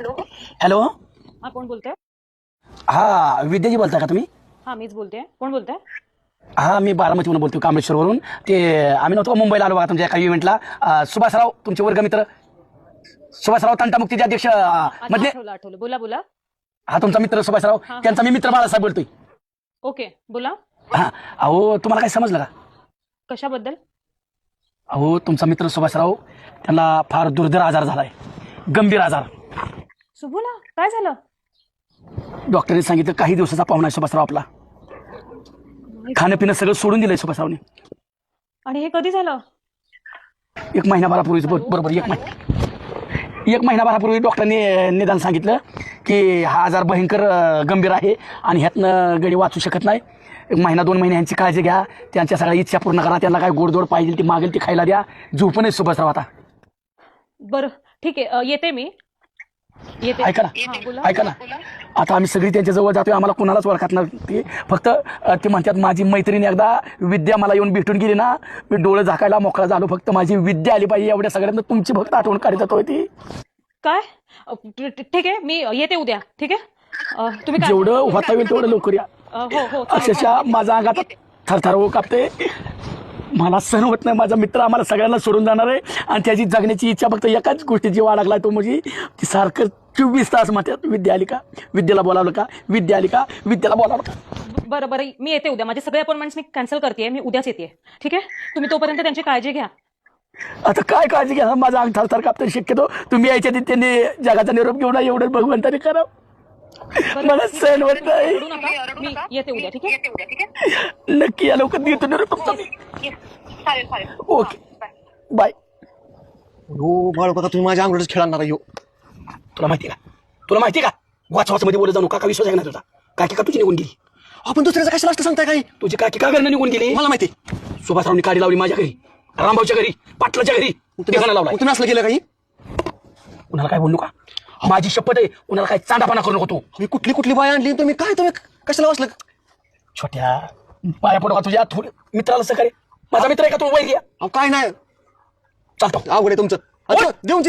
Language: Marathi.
Hello hello. हा कोण बोलतंय? हा विद्याजी बोलताय का तुम्ही? हा मीच बोलते. कोण बोलतंय? हा मी बारामतीवरून बोलतो, कामेश्वरवरून. ते आम्ही नव्हतो मुंबईला आलो बघा तुमच्या एका इव्हेंटला. सुभासराव तुमचे वर्गमित्र सुभासराव तंटामुक्तीचे अध्यक्ष मधले. आठवलं. बोला बोला. हा तुमचा मित्र सुभासराव, हा. त्यांचा मी मित्र बाळासाहेब बोलतोय. ओके बोला. हा अहो तुम्हाला काय समजलं का? कशाबद्दल? अहो तुमचा मित्र सुभासराव, त्यांना फार दुर्धर आजार झालाय, गंभीर आजार. सुबोला काय झालं? डॉक्टरने सांगितलं काही दिवसाचा पाहुणा आहे सुभासराव आपला. खाणं पिणं सगळं सोडून दिलंय सुभासरावने. आणि हे कधी झालं? एक महिनाभरापूर्वीच बरोबर एक महिनाभरापूर्वी डॉक्टरने निदान सांगितलं की हा आजार भयंकर गंभीर आहे आणि ह्यातनं गडी वाचू शकत नाही. एक महिना 2 महिने यांची काळजी घ्या, त्यांच्या सगळ्या इच्छा पूर्ण करा, त्यांना काय गोडधोड पाहिजे ती मागेल ती खायला द्या. झोपून आहे सुभासराव आता. बरं ठीक आहे, येते मी. येते. ऐका ना, हा, बोला. ऐका ना, आता आम्ही सगळी त्यांच्या जवळ जातोय, आम्हाला कुणालाच ओळखत नाही. फक्त ते म्हणतात माझी मैत्रीण एकदा विद्या मला येऊन भेटून गेली ना, मी डोळे झाकायला मोकळा झालो. फक्त माझी विद्या आली पाहिजे, एवढ्या सगळ्यांना तुमची फक्त आठवण काढत होती ती. काय? ठीक आहे, मी येते उद्या. ठीक आहे, तुम्ही काय? जेवढं होता येईल तेवढं लवकर या. हो हो चालेल. अक्षरशः माझा अंगात थरथर कापते. मला सहन होत नाही, माझा मित्र आम्हाला सगळ्यांना सोडून जाणार आहे आणि त्याची जगण्याची इच्छा फक्त एकाच गोष्टीची वाढ लागलाय, तो म्हणजे ती सारखं 24 तास म्हणतात विद्या आली का, विद्याला बोलावलं का, विद्या आली का, विद्याला बोलावलं का. बरं बरं, मी येते उद्या. माझे सगळे अपॉइंटमेंट्स मी कॅन्सल करते. मी उद्याच येते. ठीक आहे, तुम्ही तोपर्यंत त्यांची काळजी घ्या. आता काय काळजी घ्या, माझा अंग थरथर कापतं. शक्यतो तुम्ही यायच्या आधी त्यांनी जगाचा निरोप घेऊन एवढं भगवंताने करा. मला सहन होत नाही. रडू नका, मी येते उद्या. ठीक आहे, येते उद्या. ठीक आहे, नक्की या लवकर देतो निरोप तुमचा मी. चालेल चालेल. Okay bye. हो बाळ बघा, तुम्ही माझ्या अंगठीच खेळणार आहे. तुला माहिती का वाच मध्ये बोलत जाऊ नका. विश्वास आहे ना तुझा? काकी का तुझी निघून गेली? आपण दुसऱ्याचं कशाला असतं सांगताय काही? तुझी काकी का घरनं निघून गेली? मला माहिती. सुभासरावनी काडी लावली माझ्या घरी, रामभाऊच्या घरी, पाटलाच्या घरी. ठिकाणा लावला. तुम्ही असलं गेलं काही? कुणाला काय बोलू का? माझी शपथ आहे, कुणाला काय चांडापणा करू नको तू. मी कुठली बाय आणली तुम्ही कशाला वाचलं? छोट्या पाया पडू का तुझ्या मित्राला सकाळी? माझा मित्र आहे का तू? वैर घ्या. काय नाही चालतो. आवड आहे तुमचं. देऊन